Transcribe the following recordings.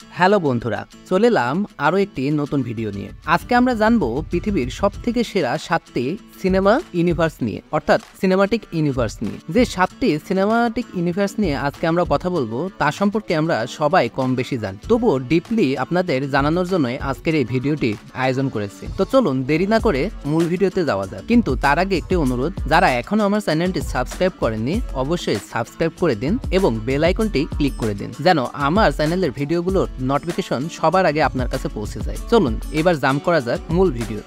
Hello বন্ধুরা, চলে এলাম আরও একটি নতুন ভিডিও নিয়ে। আজকে আমরা জানবো পৃথিবীর সবথেকে সেরা 7টি সিনেমা ইউনিভার্স নিয়ে, অর্থাৎ সিনেমাটিক ইউনিভার্স নিয়ে। যে 7টি সিনেমাটিক ইউনিভার্স নিয়ে আজকে আমরা কথা বলবো তা সম্পর্কে আমরা সবাই কম বেশি জানি, তবুও ডিপলি আপনাদের জানানোর জন্য আজকের এই ভিডিওটি আয়োজন করেছি। তো চলুন দেরি না করে মূল ভিডিওতে যাওয়া যাক। কিন্তু তার আগে একটি অনুরোধ, যারা এখনো আমার চ্যানেলটি সাবস্ক্রাইব করেননি অবশ্যই সাবস্ক্রাইব করে দিন এবং বেল আইকনটি ক্লিক করে দিন, যেন আমার চ্যানেলের ভিডিওগুলোর নোটিফিকেশন সবার আগে আপনার কাছে পৌঁছে যায়। চলুন এবার জাম্প করা যাক মূল ভিডিও।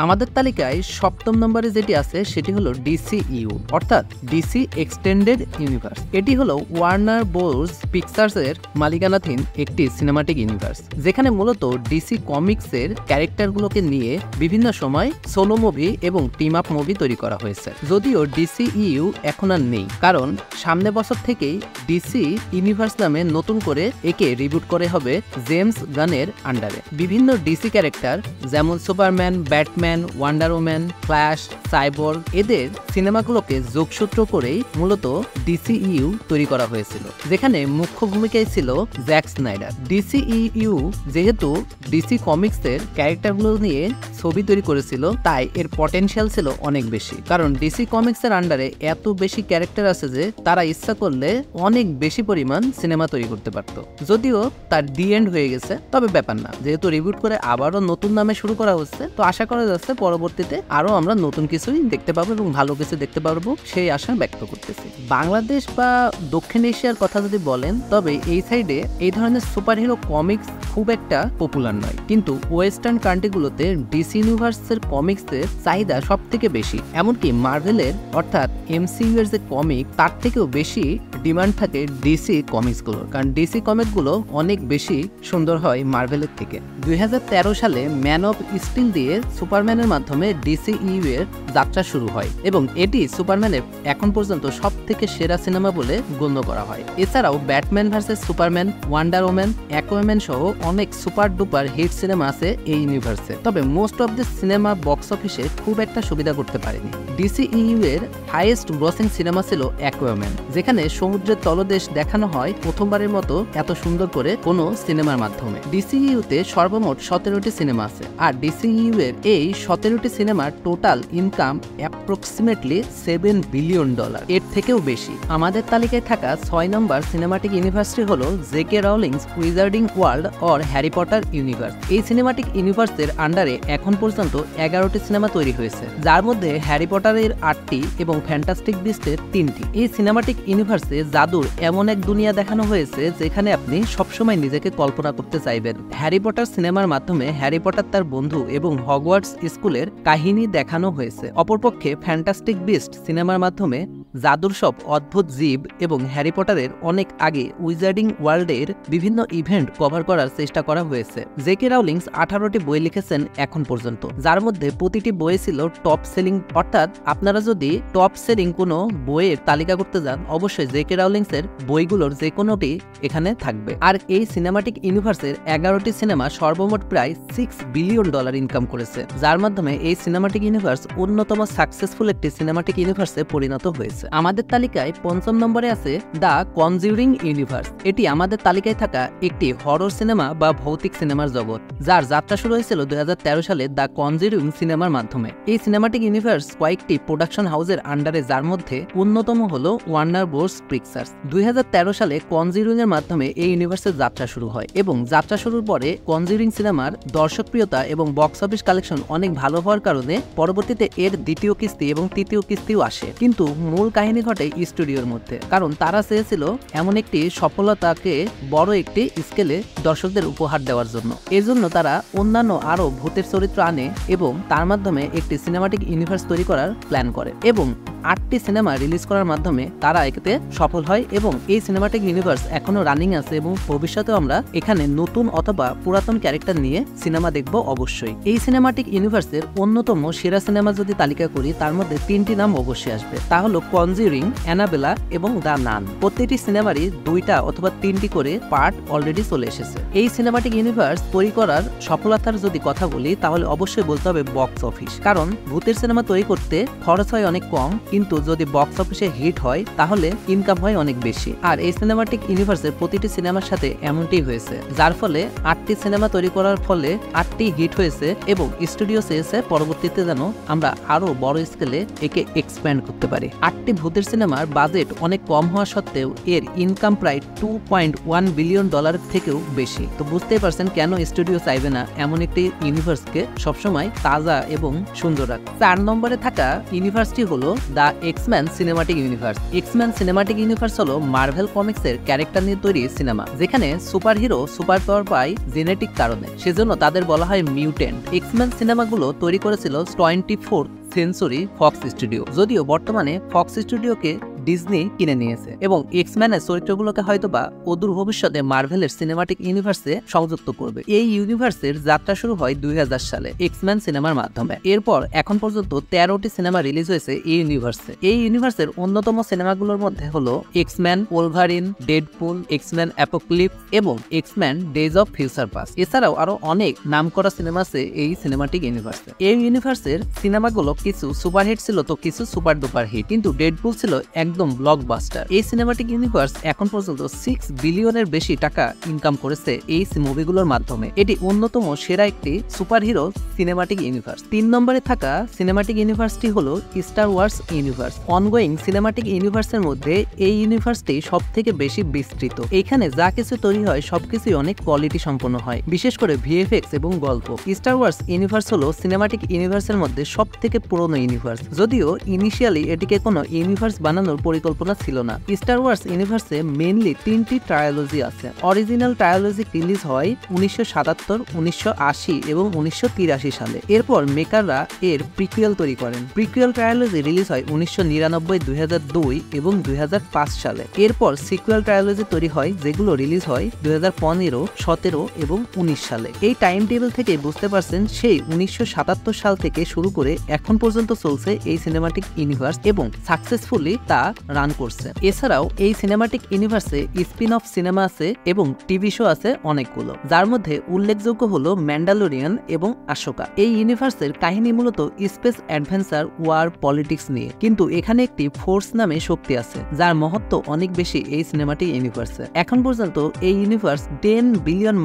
আমাদের তালিকায় 7ম নম্বরে যেটি আছে সেটি হলো ডিসিইউ, অর্থাৎ ডিসি এক্সটেন্ডেড ইউনিভার্স। এটি হলো ওয়ার্নার ব্রোস পিকচার্সের মালিকানাধীন একটি সিনেমাটিক ইউনিভার্স, যেখানে মূলত ডিসি কমিক্সের ক্যারেক্টারগুলোকে নিয়ে বিভিন্ন সময় সোলো মুভি এবং টিম আপ মুভি তৈরি করা হয়েছে। যদিও ডিসিইউ এখন আর নেই, কারণ সামনে বছর থেকেই ডিসি ইউনিভার্স নামে নতুন করে একে রিবুট করে হবে জেমস গানের আন্ডারে। বিভিন্ন ডিসি ক্যারেক্টার যেমন Superman, Batman, wonder woman, flash, সাইবর্গ, এদের সিনেমাগুলোকে যোগসূত্র করেই মূলত ডিসিইউ তৈরি করা হয়েছিল, যেখানে মুখ্য ভূমিকায় ছিল জ্যাক স্নাইডার। ডিসিইউ যেহেতু ডিসি কমিক্সের ক্যারেক্টারগুলো নিয়ে ছবি তৈরি করেছিল, তাই এর পটেনশিয়াল ছিল অনেক বেশি, কারণ ডিসি কমিক্সের আন্ডারে এত বেশি ক্যারেক্টার আছে যে তারা ইচ্ছা করলে অনেক বেশি পরিমাণ সিনেমা তৈরি করতে পারত। যদিও তার দি এন্ড হয়ে গেছে, তবে ব্যাপার না, যেহেতু রিবুট করে আবারও নতুন নামে শুরু করা হচ্ছে, তো আশা করা যাচ্ছে পরবর্তীতে আরো আমরা নতুন কিছুই দেখতে পাবো এবং ভালো কিছু দেখতে পারবো, সেই আশা ব্যক্ত করতেছি। বাংলাদেশ বা দক্ষিণ এশিয়ার কথা যদি বলেন, তবে এই সাইডে এই ধরনের সুপারহিরো কমিক্স খুব একটা পপুলার নয়, কিন্তু ওয়েস্টার্ন কান্ট্রিগুলোতে ডিসি ইউনিভার্সের কমিক্সের চাহিদা সব থেকে বেশি। এমনকি মার্ভেলের অর্থাৎ এমসিইউ এর যে কমিক, তার থেকেও বেশি ডিমান্ড থাকে ডিসি কমিক্সগুলোর, কারণ ডিসি কমিকগুলো অনেক বেশি সুন্দর হয় মার্ভেলের থেকে। 2013 সালে ম্যান অফ স্টিল দিয়ে সুপারম্যানের মাধ্যমে ডিসিইউ এর যাত্রা শুরু হয় এবং এটি সুপারম্যানের এখন পর্যন্ত সব থেকে সেরা সিনেমা বলে গণ্য করা হয়। এছাড়াও Batman versus Superman, wonder woman, Aquaman সহ অনেক সুপার ডুপার হিট সিনেমা আছে এই ইউনিভার্সে, তবে most of the cinema box অফিসে খুব একটা সুবিধা করতে পারেনি। ডিসিইউ এর হাইয়েস্ট গ্রসিং সিনেমা ছিল অ্যাকোয়াম্যান, যেখানে সমুদ্রের তলদেশ দেখানো হয় প্রথমবারের মতো এত সুন্দর করে কোনো সিনেমার মাধ্যমে। ডিসিইউতে সর্বমোট 17টি সিনেমা আছে, আর ডিসিইউ এর এই 17টি সিনেমার টোটাল ইনকাম অ্যাপ্রক্সিমেটলি $7 বিলিয়ন, এর থেকেও বেশি। আমাদের তালিকায় থাকা 6 নম্বর সিনেমাটিক ইউনিভার্সটি হলো JK Rowling's wizarding world or Harry Potter universe. এই সিনেমাটিক ইউনিভার্সের আন্ডারে এখন পর্যন্ত 11টি সিনেমা তৈরি হয়েছে, যার মধ্যে হ্যারি পটারের 8টি এবং ফ্যান্টাস্টিক বিস্টের 3টি। এই সিনেমাটিক ইউনিভার্সে জাদুর এমন এক দুনিয়া দেখানো হয়েছে যেখানে আপনি সবসময় নিজেকে কল্পনা করতে চাইবেন। হ্যারি পটার সিনেমার মাধ্যমে হ্যারি পটার তার বন্ধু এবং হগওয়ার্টস স্কুলের কাহিনী দেখানো হয়েছে। অপরপক্ষে ফ্যান্টাস্টিক বিস্ট সিনেমার মাধ্যমে জাদুর সব অদ্ভুত জীব এবং হ্যারি পটারের অনেক আগে উইজার্ডিং ওয়ার্ল্ডের বিভিন্ন ইভেন্ট কভার করার চেষ্টা করা হয়েছে। জেকে রাউলিংস 18টি বই লিখেছেন এখন পর্যন্ত, যার মধ্যে প্রতিটি বই ছিল টপ সেলিং, অর্থাৎ আপনারা যদি টপ সেলিং কোনো বইয়ের তালিকা করতে যান, অবশ্যই জেকে রাউলিংস এর বইগুলোর যে কোনোটি এখানে থাকবে। আর এই সিনেমাটিক ইউনিভার্সের 11টি সিনেমা সর্বমোট প্রায় $6 বিলিয়ন ইনকাম করেছে, যার মাধ্যমে এই সিনেমাটিক ইউনিভার্স অন্যতম সাকসেসফুল একটি সিনেমাটিক ইউনিভার্সে পরিণত হয়েছে। আমাদের তালিকায় 5ম নম্বরে আছে দ্য কনজিউরিং ইউনিভার্স। এটি আমাদের তালিকায় থাকা একটি হরর সিনেমা বা ভৌতিক সিনেমার জগৎ, যার যাত্রা শুরু হয়েছিল 2013 সালে দ্য কনজিউরিং সিনেমার মাধ্যমে। এই সিনেমাটিক ইউনিভার্স কয়েকটি প্রোডাকশন হাউসের আন্ডারে, যার মধ্যে অন্যতম হলো ওয়ার্নার ব্রোস পিকচার্স। 2013 সালে কনজিউরিং এর মাধ্যমে এই ইউনিভার্সের যাত্রা শুরু হয় এবং যাত্রা শুরুর পরে কনজিউরিং সিনেমার দর্শকপ্রিয়তা এবং বক্স অফিস কালেকশন অনেক ভালো হওয়ার কারণে পরবর্তীতে এর দ্বিতীয় কিস্তি এবং তৃতীয় কিস্তিও আসে, কিন্তু মূল কাহিনী ঘটে স্টুডিওর মধ্যে, কারণ তারা চেয়েছিল এমন একটি সফলতাকে বড় একটি স্কেলে দর্শকদের উপহার দেওয়ার জন্য। এজন্য তারা অন্যান্য আরো ভূতের চরিত্র আনে এবং তার মাধ্যমে একটি সিনেমাটিক ইউনিভার্স তৈরি করার প্ল্যান করে এবং 8টি সিনেমা রিলিজ করার মাধ্যমে তারা এতে সফল হয় এবং এই সিনেমাটিক ইউনিভার্স এখনো রানিং আছে এবং ভবিষ্যতেও আমরা এখানে নতুন অথবা পুরাতন ক্যারেক্টার নিয়ে সিনেমা দেখব অবশ্যই। এই সিনেমাটিক ইউনিভার্সের অন্যতম সেরা সিনেমা যদি তালিকা করি, তার মধ্যে 3টি নাম অবশ্যই আসবে, তা হলো কনজিউরিং, অ্যানাবেলা এবং দ্য নান। প্রত্যেকটি সিনেমারই 2টা অথবা 3টি করে পার্ট অলরেডি চলে এসেছে। এই সিনেমাটিক ইউনিভার্স তৈরি করার সফলতার যদি কথা বলি তাহলে অবশ্যই বলতে হবে বক্স অফিস, কারণ ভূতের সিনেমা তৈরি করতে খরচ হয় অনেক কম, কিন্তু যদি বক্স অফিসে হিট হয় তাহলে ইনকাম হয় অনেক বেশি। আর এই সিনেমাটিক ইউনিভার্সের প্রতিটি সিনেমার সাথে এমনটি হয়েছে, যার ফলে 8টি সিনেমা তৈরি করার ফলে 8টি হিট হয়েছে এবং স্টুডিও চেয়েছে পরবর্তীতে যেন আমরা আরো বড় স্কেলে একে এক্সপ্যান্ড করতে পারি। 8টি ভূতের সিনেমার বাজেট অনেক কম হওয়া সত্ত্বেও এর ইনকাম প্রায় $2.1 বিলিয়ন থেকেও বেশি। তো বুঝতেই পারছেন কেন স্টুডিও চাইবে না এমন একটি ইউনিভার্সকে সবসময় তাজা এবং সুন্দর রাখে। 4 নম্বরে থাকা ইউনিভার্সটি হলো the X-Men cinematic universe. X-Men cinematic universe হলো মার্ভেল কমিক্সের ক্যারেক্টার নিয়ে তৈরি সিনেমা, যেখানে সুপার হিরো সুপার পাওয়ার পায় জেনেটিক কারণে, সেজন্য তাদের বলা হয় মিউটেন্ট। এক্সম্যান সিনেমাগুলো তৈরি করেছিল 24th সেঞ্চুরি ফক্স স্টুডিও, যদিও বর্তমানে ফক্স স্টুডিওকে ডিজনি কিনে নিয়েছে এবং এক্সম্যানের চরিত্রগুলোকে হয়তোবা অদূর ভবিষ্যতে মার্ভেলের সিনেমাটিক ইউনিভার্সে সংযুক্ত করবে। এই ইউনিভার্সের যাত্রা শুরু হয় 2000 সালে এক্সম্যান সিনেমার মাধ্যমে। এরপর এখন পর্যন্ত 13টি সিনেমা রিলিজ হয়েছে এই ইউনিভার্সে। এই ইউনিভার্সের অন্যতম সিনেমাগুলোর মধ্যে হলো এক্সম্যান, ওলভারিন, ডেডপুল, এক্সম্যান অ্যাপোক্যালিপস এবং X-Men days of future past. এছাড়াও আরো অনেক নামকরা সিনেমা আছে এই সিনেমাটিক ইউনিভার্সে। এই ইউনিভার্সের সিনেমাগুলো কিছু সুপারহিট ছিল তো কিছু সুপার ডুপার হিট, কিন্তু ডেডপুল ছিল একদম ব্লকবাস্টার। এই সিনেমাটিক ইউনিভার্স এখন পর্যন্ত 6 বিলিয়নের বেশি টাকা ইনকাম করেছে এই মুভিগুলোর মাধ্যমে। এটি অন্যতম সেরা একটি সুপারহিরো সিনেমাটিক ইউনিভার্স। 3 নম্বরে থাকা সিনেমাটিক ইউনিভার্সটি হলো Star Wars universe. Ongoing cinematic ইউনিভার্সের মধ্যে এই ইউনিভার্সটি সব থেকে বেশি বিস্তৃত। এখানে যা কিছু তৈরি হয় সবকিছুই অনেক কোয়ালিটি সম্পন্ন হয়, বিশেষ করে ভিএফএক্স এবং গল্প। স্টার ওয়ার্স ইউনিভার্স হলো সিনেমাটিক ইউনিভার্সের মধ্যে সব থেকে পুরনো ইউনিভার্স, যদিও ইনিশিয়ালি এটিকে কোনো ইউনিভার্স বানানোর পরিকল্পনা ছিল না। স্টার ওয়ার্স ইউনিভার্সে মেইনলি 3টি ট্রায়োলজি আছে। অরিজিনাল ট্রায়োলজি রিলিজ হয় 1977, 1980 এবং 1983 সালে। এরপর মেকাররা এর প্রিকুয়েল তৈরি করেন। প্রিকুয়েল ট্রায়োলজি রিলিজ হয় 1999, 2002 এবং 2005 সালে। এরপর সিকুয়েল ট্রায়োলজি তৈরি হয়, যেগুলো রিলিজ হয় 2015, 17 এবং 19 সালে। এই টাইম টেবিল থেকে বুঝতে পারছেন সেই 1977 সাল থেকে শুরু করে এখন পর্যন্ত চলছে এই সিনেমাটিক ইউনিভার্স এবং সাকসেসফুলি তা রান করছে। এছাড়াও এই সিনেমাটিক ইউনিভার্সে স্পিন অফ সিনেমা আছে এবং টিভি শো আছে অনেকগুলো, যার মধ্যে উল্লেখযোগ্য হলো ম্যান্ডালোরিয়ান এবং আশোকা। এই ইউনিভার্সের কাহিনী মূলত স্পেস অ্যাডভেঞ্চার, ওয়ার, পলিটিক্স নিয়ে, কিন্তু এখানে একটি ফোর্স নামে শক্তি আছে যার মহত্ব অনেক বেশি এই সিনেমাটিক ইউনিভার্সে। এখন পর্যন্ত এই ইউনিভার্স $10 বিলিয়ন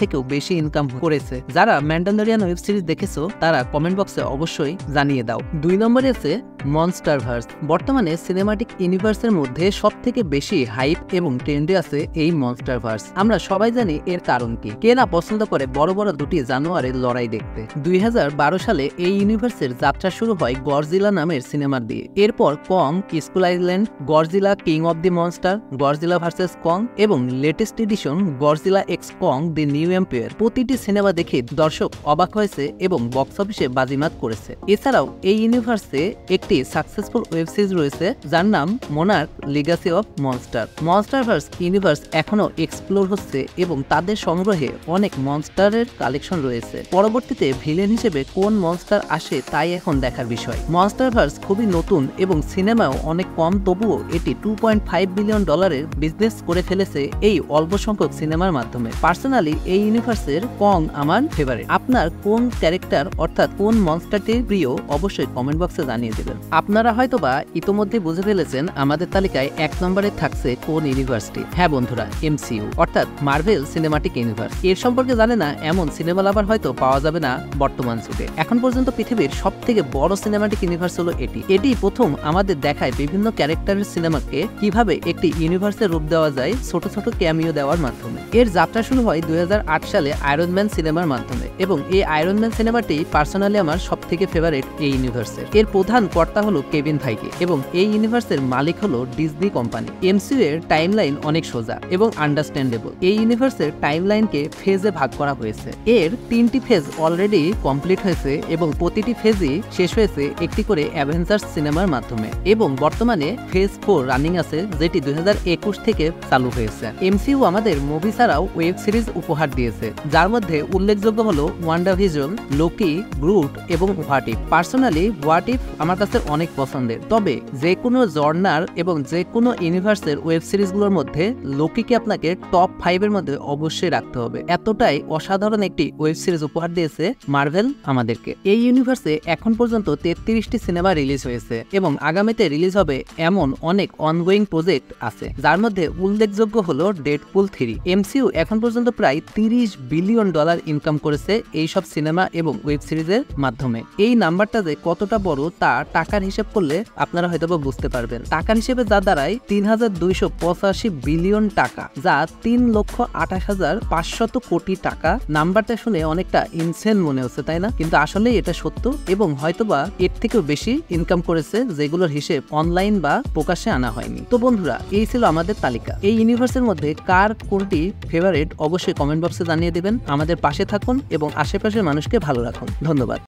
থেকেও বেশি ইনকাম করেছে। যারা ম্যান্ডালোরিয়ান ওয়েব সিরিজ দেখেছো তারা কমেন্ট বক্সে অবশ্যই জানিয়ে দাও। 2 নম্বরে আছে মনস্টারভার্স। বর্তমানে সিনেমাটিক ইউনিভার্সের মধ্যে সব থেকে বেশি হাইপ এবং ট্রেন্ডে আছে এই মনস্টারভার্স। আমরা সবাই জানি এর কারণ কি। কে না পছন্দ করে বড় বড় দুটি জানোয়ারের লড়াই দেখতে। 2012 সালে এই ইউনিভার্সের যাত্রা শুরু হয় গডজিলা নামের সিনেমা দিয়ে। এরপর Kong skull island, Godzilla king of the monster, Godzilla versus Kong এবং latest edition Godzilla x Kong the new empire. প্রতিটি সিনেমা দেখে দর্শক অবাক হয়েছে এবং বক্স অফিসে বাজিমাত করেছে। এছাড়াও এই ইউনিভার্সে একটি সাকসেসফুল ওয়েব সিরিজ রয়েছে যার নাম monarch legacy of monster. MonsterVerse universe এখনো এক্সপ্লোর হচ্ছে এবং তাদের সংগ্রহে অনেক মনস্টারের কালেকশন রয়েছে। পরবর্তীতে ভিলেন হিসেবে কোন মনস্টার আসে তাই এখন দেখার বিষয়। মনস্টারভার্স খুবই নতুন এবং সিনেমাও অনেক কম, তবুও এটি $2.5 বিলিয়ন বিজনেস করে ফেলেছে এই অল্প সংখ্যক সিনেমার মাধ্যমে। পার্সোনালি এই ইউনিভার্সের কং আমার ফেভারিট। আপনার কোন ক্যারেক্টার অর্থাৎ কোন মনস্টারটি প্রিয় অবশ্যই কমেন্ট বক্সে জানিয়ে দেবেন। আপনারা হয়তোবা ইতোমধ্যে বুঝে ফেলেছেন আমাদের তালিকায় 1 নম্বরে থাকছে কোন ইউনিভার্সটি। হ্যাঁ বন্ধুরা, MCU অর্থাৎ মার্ভেল সিনেমাটিক ইউনিভার্স। এর সম্পর্কে জানে না এমন সিনেমা লাভার হয়তো পাওয়া যাবে না বর্তমান যুগে। এখন পর্যন্ত পৃথিবীর সব থেকে বড় সিনেমাটিক ইউনিভার্স হলো এটি প্রথম আমাদের দেখায় বিভিন্ন ক্যারেক্টারের সিনেমাকে কিভাবে একটি ইউনিভার্সের রূপ দেওয়া যায় ছোট ছোট ক্যামিও দেওয়ার মাধ্যমে। এর যাত্রা শুরু হয় 2008 সালে আয়রন ম্যান সিনেমার মাধ্যমে এবং এই আয়রন ম্যান সিনেমাটি পার্সোনালি আমার সব থেকে ফেভারিট এই ইউনিভার্সের। এর প্রধান কর্তা হলো কেভিন ফাইগে এবং এই ইউনিভার্সের মালিক হলো ডিজনি কোম্পানি। MCU এর টাইমলাইন অনেক সোজা এবং আন্ডারস্ট্যান্ডেবল। এই ইউনিভার্সের টাইমলাইনকে ফেজে ভাগ করা হয়েছে। এর 3টি ফেজ অলরেডি কমপ্লিট হয়েছে এবং প্রতিটি ফেজই শেষ হয়েছে একটি করে অ্যাভেঞ্জার্স সিনেমার মাধ্যমে এবং বর্তমানে ফেজ 4 রানিং আছে, যেটি 2021 থেকে চালু হয়েছে। MCU আমাদের মুভি ছাড়াও ওয়েব সিরিজ উপহার দিয়েছে, যার মধ্যে উল্লেখযোগ্য হলো ওয়ান্ডাভিশন, লোকি, গ্রুট এবং what if. Personally what if আমার কাছে অনেক পছন্দের, তবে যে কোনো কোনো জর্নার এবং যে কোনো ইউনিভার্সের ওয়েব সিরিজগুলোর মধ্যে লোকিকে আপনাকে টপ 5 এর মধ্যে অবশ্যই রাখতে হবে। এতটাই অসাধারণ একটি ওয়েব সিরিজ উপহার দিয়েছে মার্ভেল আমাদেরকে। এই ইউনিভার্সে এখন পর্যন্ত 33টি সিনেমা রিলিজ হয়েছে এবং আগামীতে রিলিজ হবে এমন অনেক অনগোয়িং প্রজেক্ট আছে, যার মধ্যে উল্লেখযোগ্য হলো ডেডপুল 3। এমসিইউ এখন পর্যন্ত প্রায় $30 বিলিয়ন ইনকাম করেছে এই সব সিনেমা এবং ওয়েব সিরিজের মাধ্যমে। এই নাম্বারটা যে কতটা বড় তা টাকার হিসাব করলে আপনারা হয়তো বুঝতে পারবেন। টাকার হিসেবে যা দাঁড়ায় 3285 বিলিয়ন টাকা, যা 3,28,500 কোটি টাকা। নাম্বারটা শুনে অনেকটা ইনসেন মনে হচ্ছে, তাই না? কিন্তু আসলেই এটা সত্য এবং হয়তোবা এর থেকেও বেশি ইনকাম করেছে, যেগুলোর হিসেব অনলাইন বা প্রকাশ্যে আনা হয়নি। তো বন্ধুরা, এই ছিল আমাদের তালিকা। এই ইউনিভার্সের মধ্যে কার কোনটি ফেভারিট অবশ্যই কমেন্ট বক্সে জানিয়ে দেবেন। আমাদের পাশে থাকুন এবং আশেপাশের মানুষকে ভালো রাখুন। ধন্যবাদ।